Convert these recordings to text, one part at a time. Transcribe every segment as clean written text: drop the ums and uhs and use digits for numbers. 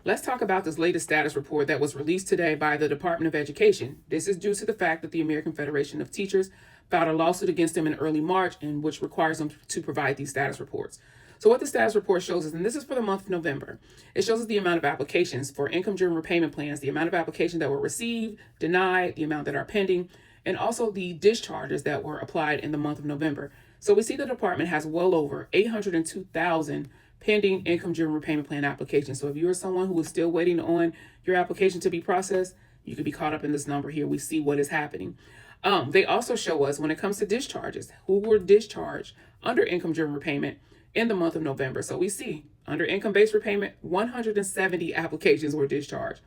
Let's talk about this latest status report that was released today by the Department of Education. This is due to the fact that the American Federation of Teachers filed a lawsuit against them in early March, in which requires them to provide these status reports. So what the status report shows us, and this is for the month of November, it shows us the amount of applications for income-driven repayment plans, the amount of applications that were received, denied, the amount that are pending, and also the discharges that were applied in the month of November. So we see the department has well over 802,000 pending income-driven repayment plan applications. So if you are someone who is still waiting on your application to be processed, you could be caught up in this number here. We see what is happening. They also show us when it comes to discharges, who were discharged under income-driven repayment in the month of November. So we see under income-based repayment, 170 applications were discharged.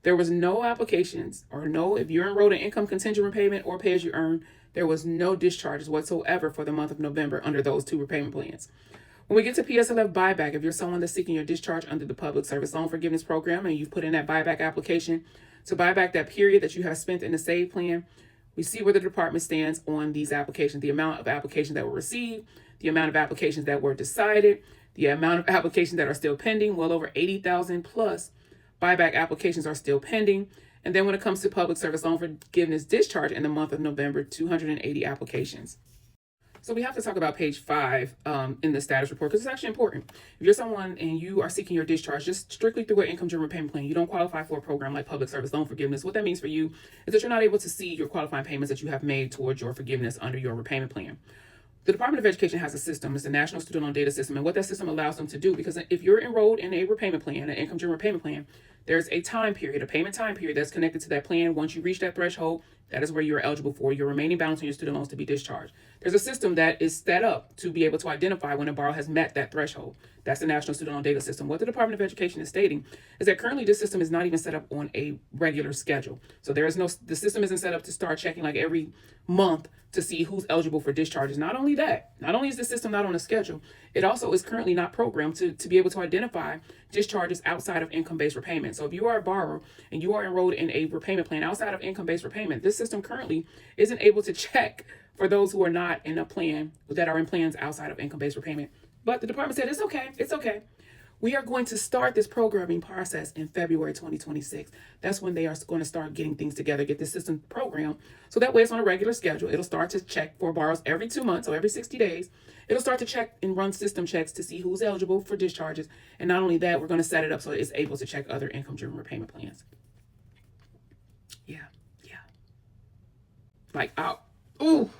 There was no applications or no, if you're enrolled in income contingent repayment or pay as you earn, there was no discharges whatsoever for the month of November under those two repayment plans. When we get to PSLF buyback, if you're someone that's seeking your discharge under the Public Service Loan Forgiveness Program and you've put in that buyback application to buy back that period that you have spent in the SAVE plan, we see where the department stands on these applications, the amount of applications that were received, the amount of applications that were decided, the amount of applications that are still pending, well over 80,000 plus buyback applications are still pending. And then when it comes to public service loan forgiveness discharge in the month of November, 280 applications. So we have to talk about page 5 in the status report because it's actually important. If you're someone and you are seeking your discharge just strictly through an income-driven repayment plan, you don't qualify for a program like public service loan forgiveness. What that means for you is that you're not able to see your qualifying payments that you have made towards your forgiveness under your repayment plan. The Department of Education has a system. It's the National Student Loan Data System. And what that system allows them to do, because if you're enrolled in a repayment plan, an income-driven repayment plan, there's a time period, a payment time period that's connected to that plan. Once you reach that threshold, that is where you're eligible for your remaining balance on your student loans to be discharged. There's a system that is set up to be able to identify when a borrower has met that threshold. That's the National Student Loan Data System. What the Department of Education is stating is that currently this system is not even set up on a regular schedule. So the system isn't set up to start checking like every month to see who's eligible for discharges. Not only that, not only is the system not on a schedule, it also is currently not programmed to be able to identify discharges outside of income-based repayment. So if you are a borrower and you are enrolled in a repayment plan outside of income-based repayment, this system currently isn't able to check for those who are not in a plan, that are in plans outside of income-based repayment. But the department said, it's okay. We are going to start this programming process in February 2026. That's when they are going to start getting things together, get this system programmed. So that way it's on a regular schedule. It'll start to check for borrowers every 2 months, so every 60 days. It'll start to check and run system checks to see who's eligible for discharges. And not only that, we're going to set it up so it's able to check other income-driven repayment plans. Yeah. Like, ooh.